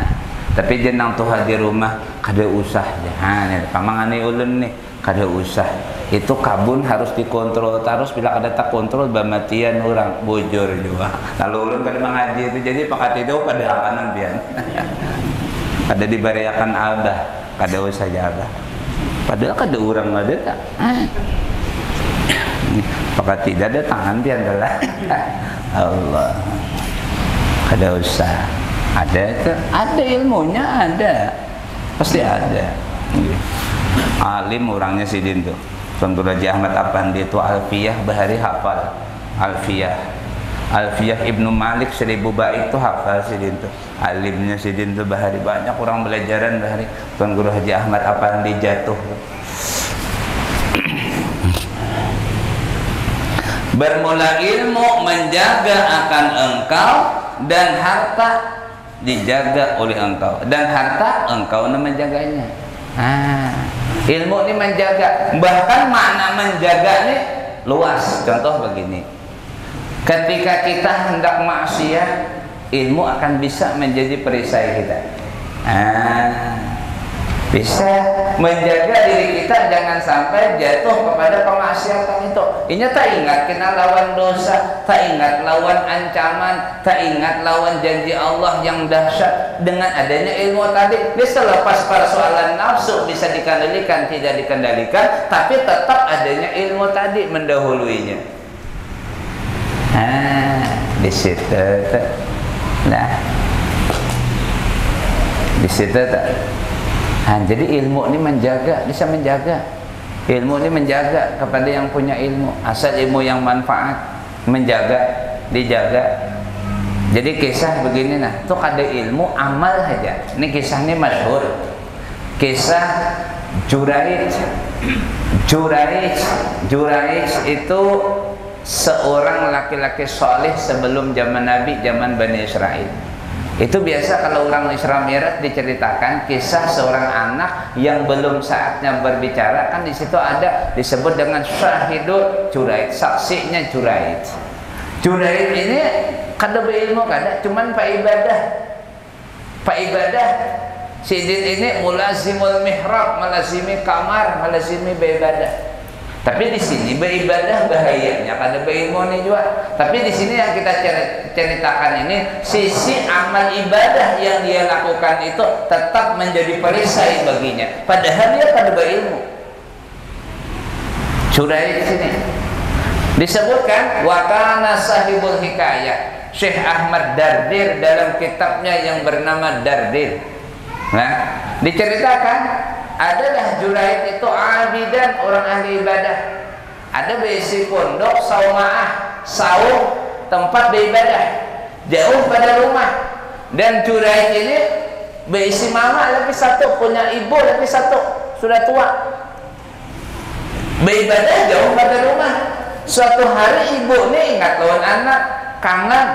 tapi jenang tuha di rumah kada usah nih pamangane ulun nih kada usah. Itu kabun harus dikontrol terus, bila kada tak kontrol bamatian orang bujur juga. Lalu ulun kada mengaji itu jadi pakat itu pada akanan bian. Kada dibariakan abah, kada usah jaga. Padahal kada orang ada tak. Pakat tidak ada tangan bian adalah. Allah. Kada usah. Ada ilmunya, ada pasti ada. Alim orangnya sidin tuh. Contoh Raja Ahmad Apandi itu Alfiyah bahari hafal. Alfiyah Ibnu Malik 1000 bait itu hafal sidin tuh. Alimnya sidin tuh bahari banyak orang belajaran bahari. Tuan Guru Haji Ahmad Apandi jatuh. Bermula ilmu menjaga akan engkau dan harta dijaga oleh engkau, dan harta engkau menjaganya. Ilmu ini menjaga, bahkan makna menjaga ini luas. Contoh begini, ketika kita hendak maksiat, ilmu akan bisa menjadi perisai kita. Bisa menjaga diri kita jangan sampai jatuh kepada kemaksiatan itu. Ini tak ingat kena lawan dosa, tak ingat lawan ancaman, tak ingat lawan janji Allah yang dahsyat. Dengan adanya ilmu tadi, bisa lepas persoalan nafsu bisa dikendalikan, tidak dikendalikan, tapi tetap adanya ilmu tadi mendahuluinya. Di situ, nah, di situ tak. Jadi ilmu ini menjaga, bisa menjaga. Ilmu ini menjaga kepada yang punya ilmu. Asal ilmu yang manfaat, menjaga, dijaga. Jadi kisah begini nah, itu kada ilmu amal saja. Ini kisah ini masyhur. Kisah Juraij. Juraij itu seorang laki-laki soleh sebelum zaman Nabi, zaman Bani Israel. Itu biasa kalau orang Isra Mi'raj diceritakan kisah seorang anak yang belum saatnya berbicara, kan di situ ada disebut dengan syahidul Juraid, saksinya Juraid. Juraid ini kada berilmu kada, cuman Pak ibadah. Sidin ini mulazimul mihrab, melazimi kamar, melazimi beribadah. Tapi di sini beribadah bahayanya kada berilmu nih juga. Tapi di sini yang kita ceritakan ini sisi amal ibadah yang dia lakukan itu tetap menjadi perisai baginya. Padahal dia kada berilmu. Juraid di sini disebutkan wa kana sahibul hikayah. Syekh Ahmad Dardir dalam kitabnya yang bernama Dardir. Nah, diceritakan adalah Juraid itu abidan, orang ahli ibadah. Ada besi pondok saumaah, saung, tempat beribadah jauh pada rumah. Dan Juraid ini besi mama lagi satu, punya ibu lagi satu, sudah tua. Beribadah jauh pada rumah. Suatu hari ibu ini ingat lawan anak, kangen,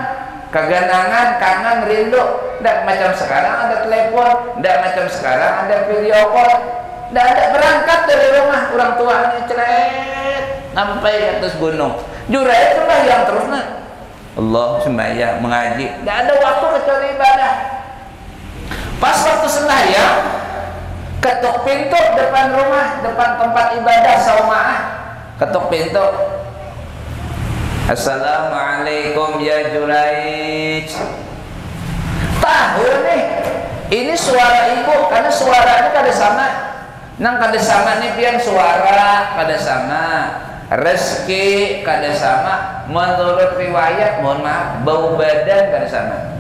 keganangan, kangen, rindu. Tidak macam sekarang ada telepon, tidak macam sekarang ada video call, tidak ada, berangkat dari rumah orang tuanya ceret sampai ke atas gunung. Juraid itulah yang terus Allah sembahyang mengaji, tidak ada waktu kecuali ibadah. Pas waktu sembahyang ketuk pintu depan rumah, depan tempat ibadah saumaah, ketuk pintu. Assalamualaikum ya Juraid. Tahu nih, ini suara ibu, karena suaranya kada sama. Nang kada sama nih pian suara kada sama, rezeki kada sama, menurut riwayat mohon maaf bau badan kada sama.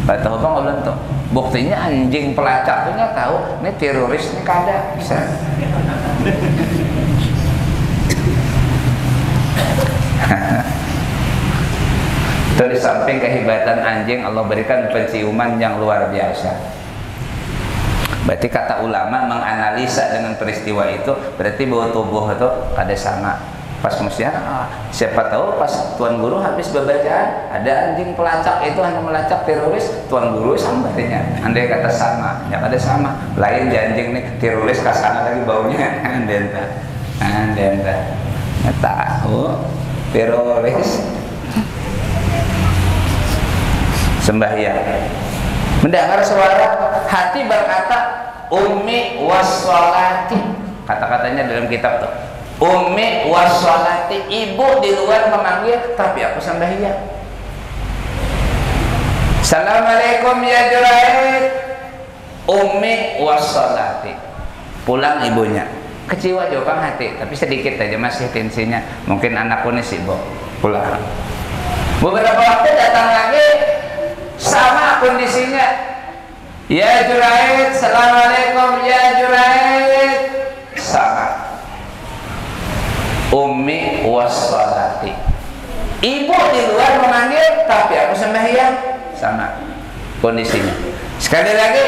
Pak tahu bang ulun tuh. Buktinya anjing pelacak punya tahu, ini teroris ini kada bisa. Itu di samping kehebatan anjing, Allah berikan penciuman yang luar biasa. Berarti kata ulama menganalisa dengan peristiwa itu, berarti bau tubuh itu kada sama. Pas mestinya siapa tahu pas tuan guru habis bacaan ada anjing pelacak itu hanya melacak teroris, tuan guru sambarnya andai kata sama, ya kada sama. Lain di anjing nih teroris kasana lagi baunya andenta tahu teroris sembahyang mendengar suara hati berkata ummi wassolati, kata-katanya dalam kitab tuh ummi wassolati, ibu di luar memanggil tapi aku sembahyang. Assalamualaikum ya Juraid, ummi wassolati, pulang ibunya. Kecewa juga hati, tapi sedikit aja masih tensinya. Mungkin anakku nih sibuk pulang. Beberapa waktu datang lagi sama kondisinya. Ya Juraid, assalamualaikum ya Juraid, sama. Ummi wassalati, ibu di luar memanggil tapi aku sembahyang, sama kondisinya. Sekali lagi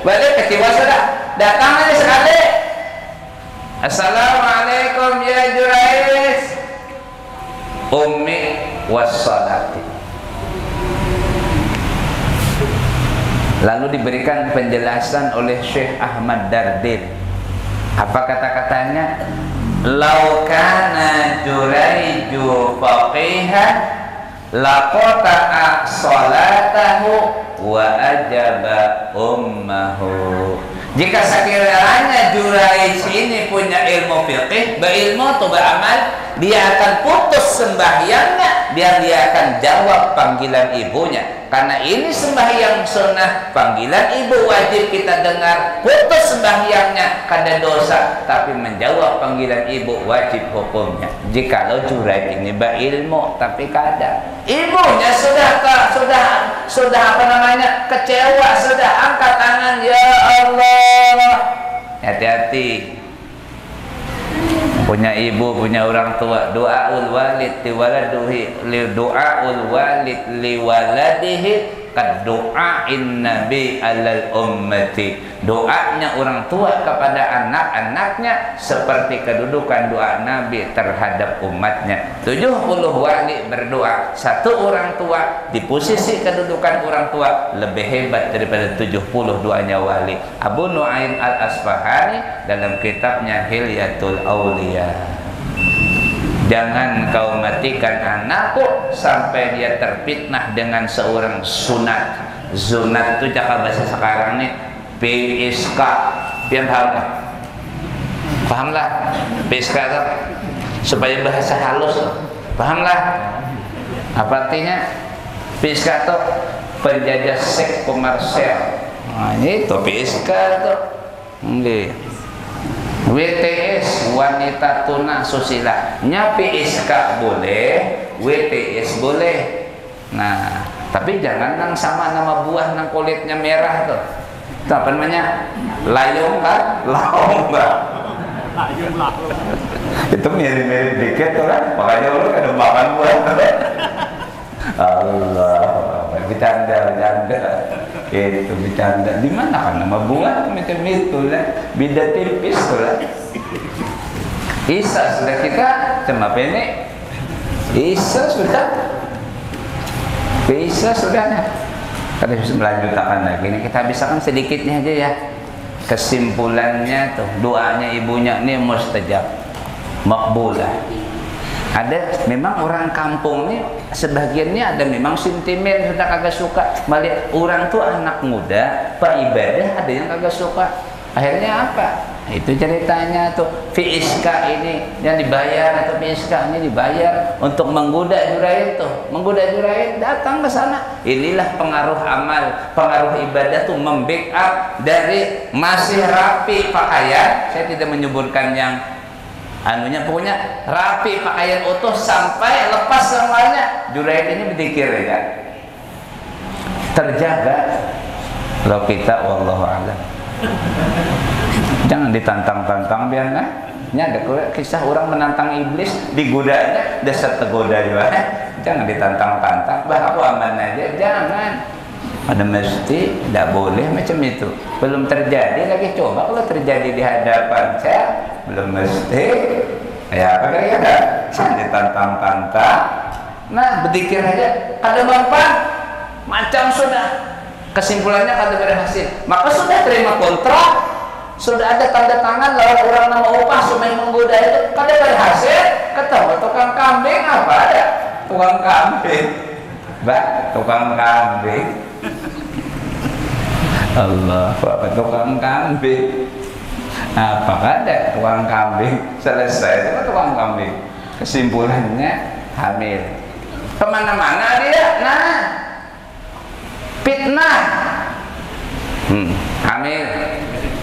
balik kecewa sudah, datang lagi sekali. Assalamualaikum ya Juraid, ummi wassalati. Lalu diberikan penjelasan oleh Syekh Ahmad Dardir. Apa kata-katanya? Lau kana Juraiju faqihan laqata'a salatahu wa ajaba ummahu. Jika sekiranya Juraij ini punya ilmu fiqih, berilmu atau beramal, dia akan putus sembahyangnya dan dia akan jawab panggilan ibunya. Karena ini sembahyang sunnah, panggilan ibu wajib kita dengar. Putus sembahyangnya kada dosa, tapi menjawab panggilan ibu wajib hukumnya. Jikalau Juraij ini berilmu tapi kada, ibunya sudah apa namanya kecewa, sudah angkat tangan, ya Allah. Hati-hati, punya ibu, punya orang tua. Doaul walid liwaladuhi, doaul walid liwaladihi kadu'ain nabi alal ummati. Doanya orang tua kepada anak-anaknya seperti kedudukan doa Nabi terhadap umatnya. 70 wali berdoa, satu orang tua di posisi kedudukan orang tua lebih hebat daripada 70 doanya wali. Abu Nu'aim al-Asfahani dalam kitabnya Hilyatul Auliya. Jangan kau matikan anakku sampai dia terfitnah dengan seorang sunat. Sunat itu cakap bahasa sekarang nih PSK. Pian paham lah? Paham lah? PSK itu supaya bahasa halus. Paham lah? Apa artinya? PSK itu penjajah seks komersial. Nah, itu PSK itu. WTS wanita tuna susila, nya PSK boleh, WTS boleh. Nah, tapi jangan nang sama nama buah nang kulitnya merah tuh. Itu apa namanya? Layung kan? Laung kan? Itu mirip-mirip dikit tuh kan? Makanya lu kadang makan buah. Allah, bercanda. Itu bercanda. Di mana kan nama buah macam itu lah, beda tipis tuh lah. Isa sudah kita cuma pendek. Isa sudah nah. Kita bisa melanjutkan lagi. Ini kita habiskan sedikitnya aja ya. Kesimpulannya tuh doanya ibunya ini mustajab, makbulah. Ada memang orang kampung nih sebagiannya ada memang sentimen sudah kagak suka melihat orang tuh anak muda pak ibadah, ada yang kagak suka. Akhirnya apa? Itu ceritanya tuh PSK ini yang dibayar atau PSK ini dibayar untuk menggoda Juraid tuh, menggoda Juraid datang ke sana. Inilah pengaruh amal, pengaruh ibadah tuh membackup dari masih rapi pakaian. Saya tidak menyebutkan yang anunya, pokoknya rapi pakaian utuh sampai lepas semuanya. Juraid ini berzikir ya, terjaga. Kalau kita wallahu a'lam. Jangan ditantang-tantang biar nah. Ini ada kisah orang menantang iblis, digodanya dasar tergoda juga. Jangan ditantang-tantang. Bah aku aman aja, jangan. Ada mesti tidak boleh macam itu. Belum terjadi lagi, coba kalau terjadi di hadapan saya, belum mesti. Ya apa kaya dah? Jangan ditantang-tantang. Nah, berzikir aja. Ada manfaat, macam sudah. Kesimpulannya kada berhasil. Maka sudah terima kontrak, sudah ada tanda tangan lawan orang nama upah, supaya menggoda itu kada berhasil. Ketemu tukang kambing apa ada? Tukang kambing, bah, tukang kambing. Allah, apa tukang kambing? Apa ada tukang kambing? Selesai itu tukang kambing. Kesimpulannya hamil. Kemana-mana dia, nah fitnah. Hamil.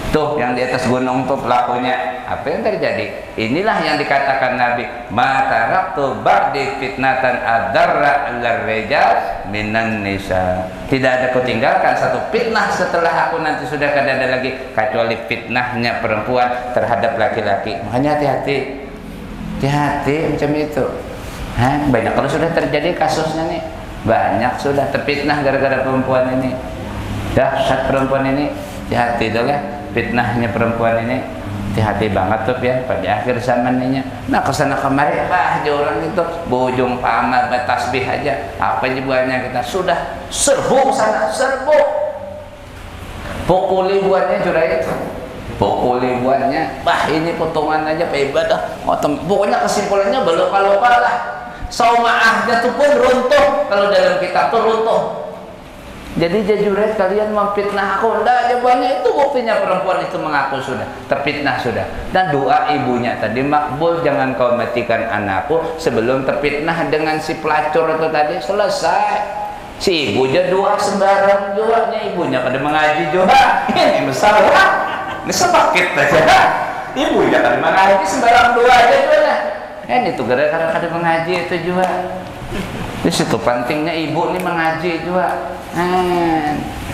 Tuh yang di atas gunung tuh pelakunya. Apa yang terjadi? Inilah yang dikatakan Nabi, ma taraktu ba'di fitnatan adarra al-rijal minan nisa. Tidak ada kutinggalkan satu fitnah setelah aku nanti sudah kada ada lagi kecuali fitnahnya perempuan terhadap laki-laki. Makanya hati-hati. Hati-hati macam itu. Banyak kalau sudah terjadi kasusnya nih. Banyak sudah terfitnah gara-gara perempuan ini. Dahsyat perempuan ini. Hati-hati dong ya. Fitnahnya perempuan ini hati-hati banget tuh ya pada akhir zamannya. Nah kesana kemari aja orang itu bojong pamer bertasbih aja apa jibuannya kita sudah serbu sana serbu pukuli buannya Juraid, pukuli buannya ini potongan aja ibadah. Pokoknya kesimpulannya belupa-lupa lah. Saumaahnya tuh pun runtuh, kalau dalam kitab tuh runtuh. Jadi Juraid kalian memfitnah aku, enggak, jawabannya itu buktinya perempuan itu mengaku sudah terfitnah sudah. Dan doa ibunya tadi makbul, jangan kau matikan anakku sebelum terfitnah dengan si pelacur itu tadi. Selesai. Si ibunya doa sembarang, doanya ibunya pada mengaji juga. Ini masalah. Ini sebakit aja. Ibunya pada mengaji sembarang doa aja juga. Ini tuh gara-gara kada mengaji itu juga. Di situ pentingnya ibu nih mengaji juga.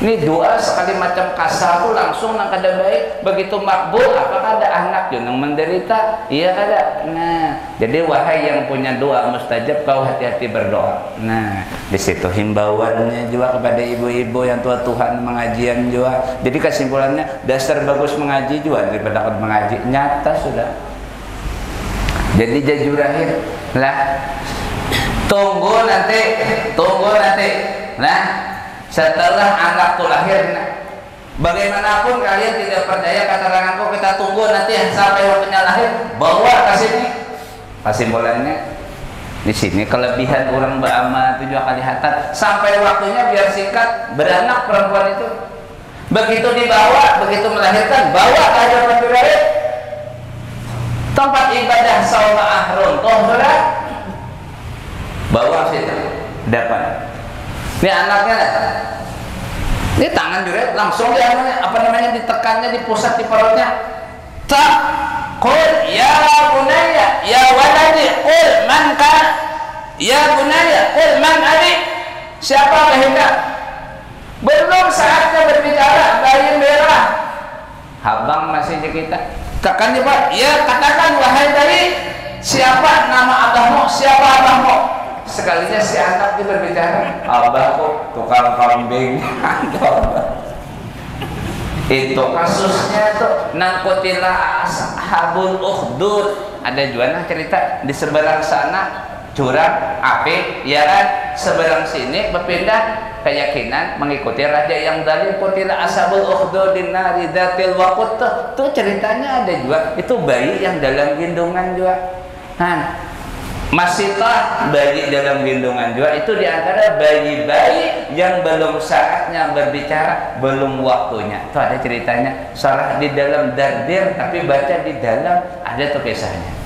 Ini doa sekali macam kasar tuh langsung nang kada baik, begitu makbul. Apakah ada anak yang menderita? Iya kada. Nah Jadi wahai yang punya doa mustajab, kau hati-hati berdoa. Nah, di situ himbauannya juga kepada ibu-ibu yang tua Tuhan mengajian juga. Jadi kesimpulannya dasar bagus mengaji juga daripada mengaji nyata sudah. Jadi jajurahir lah. Tunggu nanti. Nah, setelah anak itu lahir, nah, bagaimanapun kalian tidak percaya keteranganku, kita tunggu nanti sampai waktunya lahir, bawa ke sini. Kesimpulannya di sini kelebihan orang beramal 7 kali hatat sampai waktunya biar singkat beranak perempuan itu. Begitu dibawa, begitu melahirkan, bawa ke hadapan Jibril. Tempat ibadah sauma ahrum, toh sudah bawa situ dapat. Ini anaknya datang. Ini tangan Jibril langsung dia ditekannya di pusat di perutnya. Tak, qul ya bunayya ya waladi qul man ka ya bunayya qul man abi. Siapa kehendak? Belum saatnya berbicara, bayi merah. Habang masih di kita. Tekan dia, Pak. Ya, katakan wahai bayi, siapa nama abahmu? Siapa abahmu? Sekalinya si anak dia berbicara, abahku tukang kambing. Itu kasusnya tuh nangkutilah ashabul ukhdud. Ada juga cerita di seberang sana curang api, ya kan? Seberang sini berpindah keyakinan mengikuti raja yang dari kutilah ashabul ukhdudin nari dzatil waqut. Tuh ceritanya ada juga. Itu bayi yang dalam gendongan juga. Nah, masihkah bayi dalam gendongan juga itu diantara bayi-bayi yang belum saatnya berbicara, belum waktunya. Itu ada ceritanya. Salah di dalam dardir tapi baca di dalam, ada tuh kisahnya.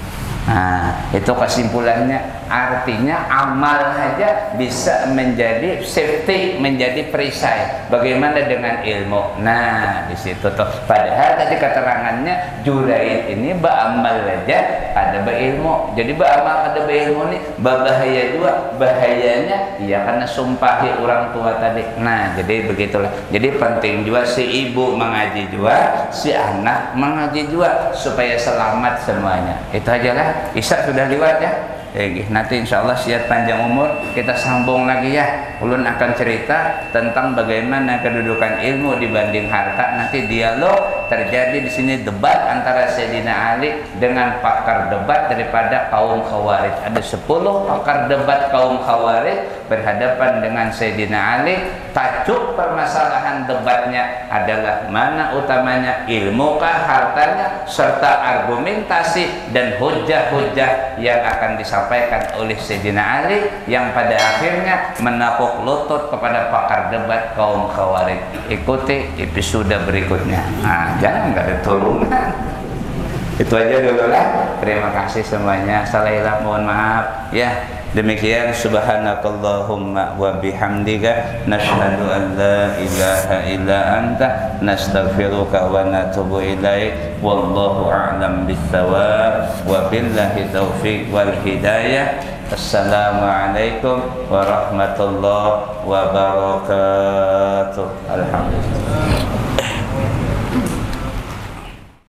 Nah, itu kesimpulannya, artinya amal saja bisa menjadi safety, menjadi perisai. Bagaimana dengan ilmu? Nah, di situ tuh. Padahal tadi keterangannya Juraid ini beramal saja ada berilmu. Jadi beramal ada berilmu nih berbahaya juga. Bahayanya ya karena sumpahi orang tua tadi. Nah, jadi begitulah. Jadi penting juga si ibu mengaji juga, si anak mengaji juga supaya selamat semuanya. Itu aja lah. Isya sudah lewat ya. Nanti insya Allah siap panjang umur kita sambung lagi ya. Ulun akan cerita tentang bagaimana kedudukan ilmu dibanding harta. Nanti dialog terjadi di sini, debat antara Sayyidina Ali dengan pakar debat daripada kaum Khawarij. Ada 10 pakar debat kaum Khawarij berhadapan dengan Sayyidina Ali. Tajuk permasalahan debatnya adalah mana utamanya, ilmukah, hartanya, serta argumentasi dan hujah-hujah yang akan disampaikan oleh Sayyidina Ali yang pada akhirnya menapuk lutut kepada pakar debat kaum Khawarij. Ikuti episode berikutnya. Nah, jangan nggak ada turunan. Itu aja dulu lah. Terima kasih semuanya. Salah hilaf mohon maaf ya. Demikian subhanakallahumma wa bihamdika nasyhadu an la ilaha illa anta nastaghfiruka wa natubu ilaik. Wallahu a'lam bissawab wa billahi taufiq wal hidayah. Assalamualaikum warahmatullahi wabarakatuh. Alhamdulillah.